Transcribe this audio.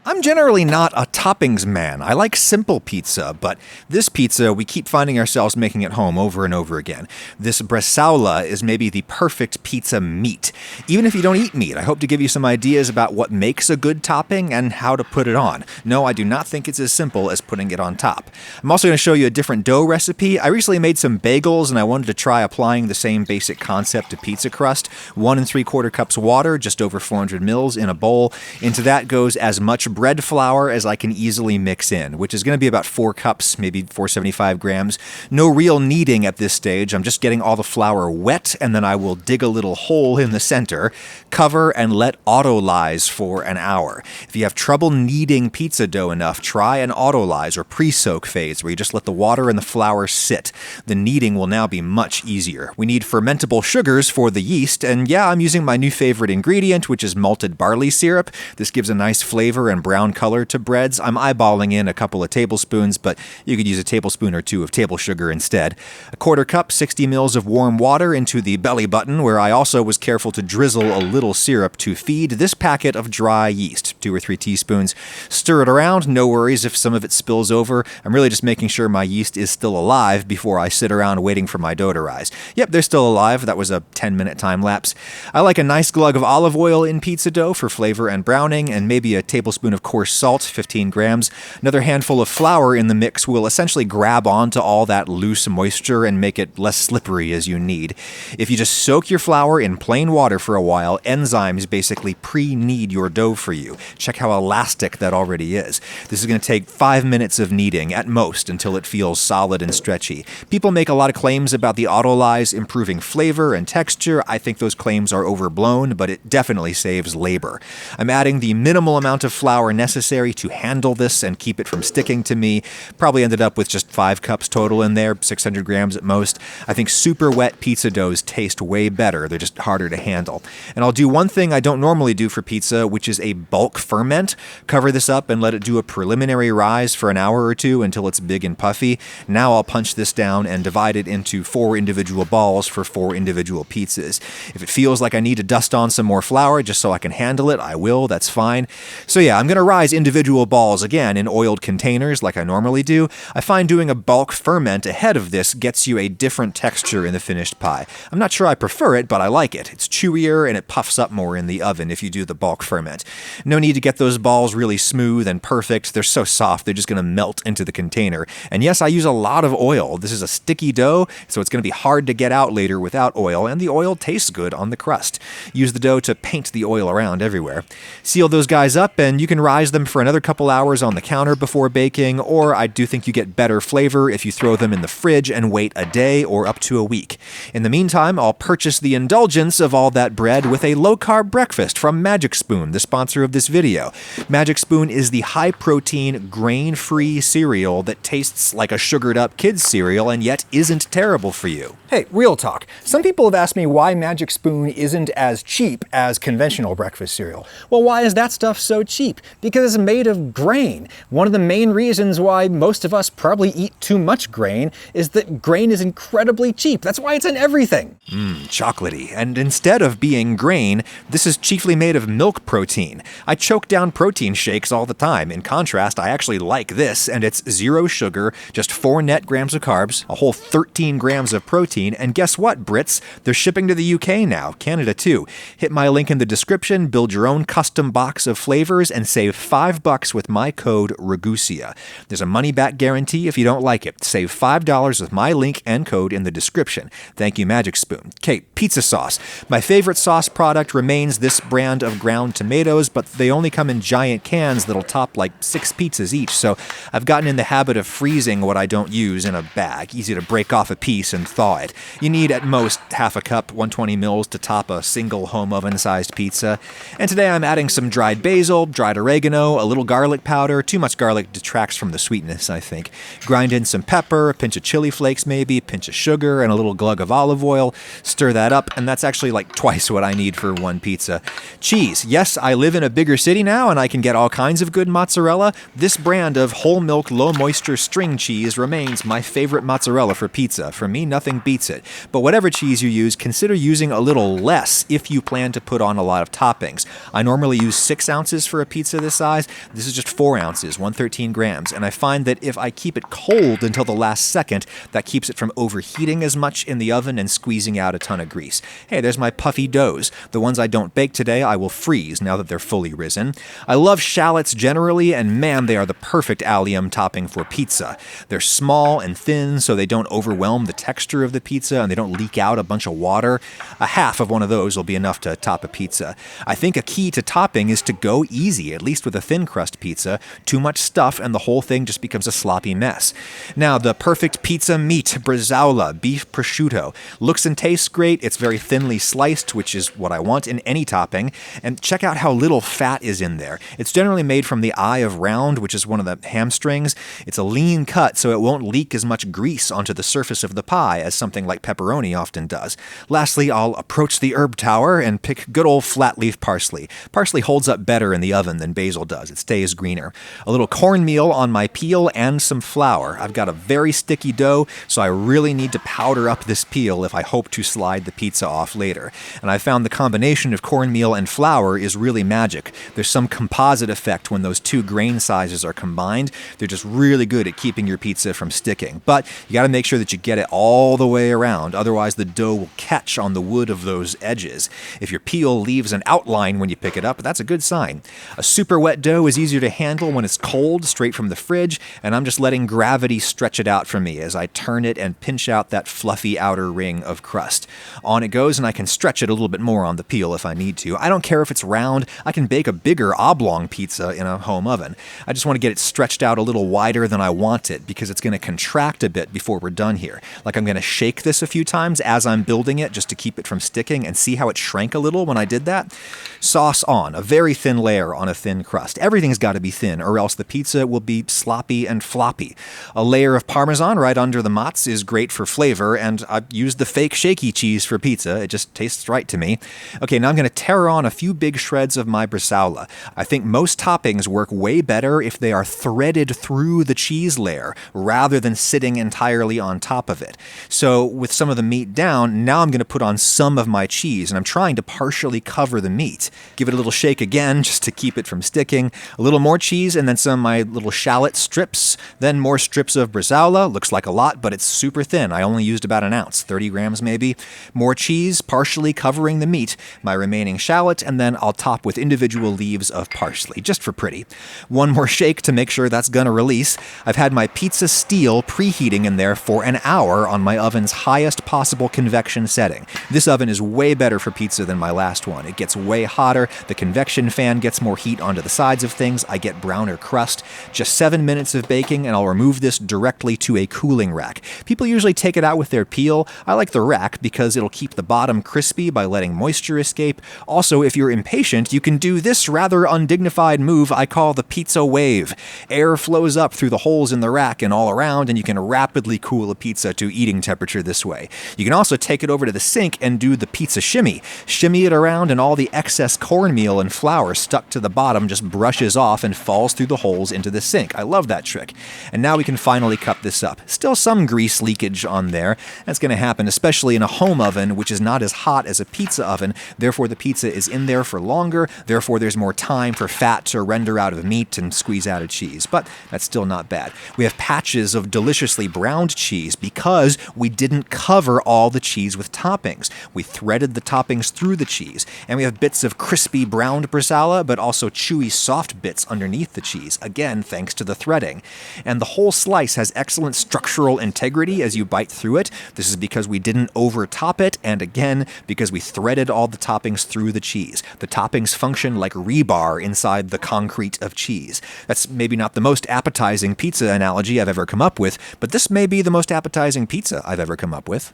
I'm generally not a toppings man. I like simple pizza, but this pizza, we keep finding ourselves making at home over and over again. This bresaola is maybe the perfect pizza meat. Even if you don't eat meat, I hope to give you some ideas about what makes a good topping and how to put it on. No, I do not think it's as simple as putting it on top. I'm also going to show you a different dough recipe. I recently made some bagels and I wanted to try applying the same basic concept to pizza crust. 1 3/4 cups water, just over 400 mils in a bowl. Into that goes as much bread flour as I can easily mix in, which is going to be about 4 cups, maybe 475 grams. No real kneading at this stage. I'm just getting all the flour wet, and then I will dig a little hole in the center, cover, and let autolyze for an hour. If you have trouble kneading pizza dough enough, try an autolyze or pre-soak phase where you just let the water and the flour sit. The kneading will now be much easier. We need fermentable sugars for the yeast, and yeah, I'm using my new favorite ingredient, which is malted barley syrup. This gives a nice flavor and brown color to breads. I'm eyeballing in a couple of tablespoons, but you could use a tablespoon or two of table sugar instead. 1/4 cup, 60 mils of warm water into the belly button, where I also was careful to drizzle a little syrup to feed this packet of dry yeast, 2 or 3 teaspoons. Stir it around, no worries if some of it spills over. I'm really just making sure my yeast is still alive before I sit around waiting for my dough to rise. Yep, they're still alive. That was a 10-minute time lapse. I like a nice glug of olive oil in pizza dough for flavor and browning, and maybe a tablespoon of coarse salt, 15 grams. Another handful of flour in the mix will essentially grab onto all that loose moisture and make it less slippery as you need. If you just soak your flour in plain water for a while, enzymes basically pre-knead your dough for you. Check how elastic that already is. This is going to take 5 minutes of kneading at most until it feels solid and stretchy. People make a lot of claims about the autolyze improving flavor and texture. I think those claims are overblown, but it definitely saves labor. I'm adding the minimal amount of flour necessary to handle this and keep it from sticking to me. Probably ended up with just 5 cups total in there, 600 grams at most. I think super wet pizza doughs taste way better. They're just harder to handle. And I'll do one thing I don't normally do for pizza, which is a bulk ferment. Cover this up and let it do a preliminary rise for an hour or two until it's big and puffy. Now I'll punch this down and divide it into 4 individual balls for 4 individual pizzas. If it feels like I need to dust on some more flour just so I can handle it, I will. That's fine. So yeah, I'm going to rise individual balls again in oiled containers like I normally do. I find doing a bulk ferment ahead of this gets you a different texture in the finished pie. I'm not sure I prefer it, but I like it. It's chewier and it puffs up more in the oven if you do the bulk ferment. No need to get those balls really smooth and perfect. They're so soft, they're just going to melt into the container. And yes, I use a lot of oil. This is a sticky dough, so it's going to be hard to get out later without oil, and the oil tastes good on the crust. Use the dough to paint the oil around everywhere. Seal those guys up, and you can rise them for another couple hours on the counter before baking, or I do think you get better flavor if you throw them in the fridge and wait a day or up to a week. In the meantime, I'll purchase the indulgence of all that bread with a low-carb breakfast from Magic Spoon, the sponsor of this video. Magic Spoon is the high-protein, grain-free cereal that tastes like a sugared-up kid's cereal and yet isn't terrible for you. Hey, real talk. Some people have asked me why Magic Spoon isn't as cheap as conventional breakfast cereal. Well, why is that stuff so cheap? Because it's made of grain. One of the main reasons why most of us probably eat too much grain is that grain is incredibly cheap. That's why it's in everything. Chocolatey. And instead of being grain, this is chiefly made of milk protein. I choke down protein shakes all the time. In contrast, I actually like this, and it's 0 sugar, just 4 net grams of carbs, a whole 13 grams of protein, and guess what, Brits? They're shipping to the UK now, Canada too. Hit my link in the description, build your own custom box of flavors, and save $5 with my code RAGUSIA. There's a money-back guarantee if you don't like it. Save $5 with my link and code in the description. Thank you, Magic Spoon. Okay, pizza sauce. My favorite sauce product remains this brand of ground tomatoes, but they only come in giant cans that'll top like 6 pizzas each, so I've gotten in the habit of freezing what I don't use in a bag. Easy to break off a piece and thaw it. You need at most half a cup, 120 mils, to top a single home oven-sized pizza. And today I'm adding some dried basil, dried oregano, a little garlic powder. Too much garlic detracts from the sweetness, I think. Grind in some pepper, a pinch of chili flakes maybe, a pinch of sugar, and a little glug of olive oil. Stir that up, and that's actually like twice what I need for one pizza. Cheese. Yes, I live in a bigger city now, and I can get all kinds of good mozzarella. This brand of whole milk, low moisture string cheese remains my favorite mozzarella for pizza. For me, nothing beats it. But whatever cheese you use, consider using a little less if you plan to put on a lot of toppings. I normally use 6 ounces for a pizza pizza this size. This is just 4 ounces, 113 grams. And I find that if I keep it cold until the last second, that keeps it from overheating as much in the oven and squeezing out a ton of grease. Hey, there's my puffy doughs. The ones I don't bake today, I will freeze now that they're fully risen. I love shallots generally, and man, they are the perfect allium topping for pizza. They're small and thin, so they don't overwhelm the texture of the pizza and they don't leak out a bunch of water. A half of one of those will be enough to top a pizza. I think a key to topping is to go easy, at least with a thin crust pizza. Too much stuff and the whole thing just becomes a sloppy mess. Now, the perfect pizza meat, bresaola, beef prosciutto. Looks and tastes great. It's very thinly sliced, which is what I want in any topping. And check out how little fat is in there. It's generally made from the eye of round, which is one of the hamstrings. It's a lean cut, so it won't leak as much grease onto the surface of the pie as something like pepperoni often does. Lastly, I'll approach the herb tower and pick good old flat leaf parsley. Parsley holds up better in the oven than basil does. It stays greener. A little cornmeal on my peel and some flour. I've got a very sticky dough, so I really need to powder up this peel if I hope to slide the pizza off later. And I found the combination of cornmeal and flour is really magic. There's some composite effect when those two grain sizes are combined. They're just really good at keeping your pizza from sticking. But you got to make sure that you get it all the way around, otherwise the dough will catch on the wood of those edges. If your peel leaves an outline when you pick it up, that's a good sign. A super wet dough is easier to handle when it's cold, straight from the fridge, and I'm just letting gravity stretch it out for me as I turn it and pinch out that fluffy outer ring of crust. On it goes, and I can stretch it a little bit more on the peel if I need to. I don't care if it's round. I can bake a bigger oblong pizza in a home oven. I just want to get it stretched out a little wider than I want it because it's going to contract a bit before we're done here. Like I'm going to shake this a few times as I'm building it just to keep it from sticking, and see how it shrank a little when I did that? Sauce on, a very thin layer on a thin crust. Everything's got to be thin or else the pizza will be sloppy and floppy. A layer of Parmesan right under the mozz is great for flavor, and I've used the fake shaky cheese for pizza. It just tastes right to me. Okay, now I'm going to tear on a few big shreds of my bresaola. I think most toppings work way better if they are threaded through the cheese layer rather than sitting entirely on top of it. So with some of the meat down, now I'm going to put on some of my cheese, and I'm trying to partially cover the meat. Give it a little shake again just to keep it from sticking. A little more cheese, and then some of my little shallot strips. Then more strips of bresaola. Looks like a lot, but it's super thin. I only used about an ounce, 30 grams maybe. More cheese, partially covering the meat. My remaining shallot, and then I'll top with individual leaves of parsley, just for pretty. One more shake to make sure that's gonna release. I've had my pizza steel preheating in there for an hour on my oven's highest possible convection setting. This oven is way better for pizza than my last one. It gets way hotter, the convection fan gets more heat onto the sides of things, I get browner crust. Just 7 minutes of baking and I'll remove this directly to a cooling rack. People usually take it out with their peel. I like the rack because it'll keep the bottom crispy by letting moisture escape. Also, if you're impatient, you can do this rather undignified move I call the pizza wave. Air flows up through the holes in the rack and all around, and you can rapidly cool a pizza to eating temperature this way. You can also take it over to the sink and do the pizza shimmy. Shimmy it around and all the excess cornmeal and flour stuck to the bottom just brushes off and falls through the holes into the sink. I love that trick. And now we can finally cup this up. Still some grease leakage on there. That's going to happen especially in a home oven, which is not as hot as a pizza oven. Therefore, the pizza is in there for longer. Therefore, there's more time for fat to render out of meat and squeeze out of cheese. But that's still not bad. We have patches of deliciously browned cheese because we didn't cover all the cheese with toppings. We threaded the toppings through the cheese. And we have bits of crispy browned bresaola, but also chewy soft bits underneath the cheese. Again, thanks to the threading. And the whole slice has excellent structural integrity as you bite through it. This is because we didn't over-top it, and again, because we threaded all the toppings through the cheese. The toppings function like rebar inside the concrete of cheese. That's maybe not the most appetizing pizza analogy I've ever come up with, but this may be the most appetizing pizza I've ever come up with.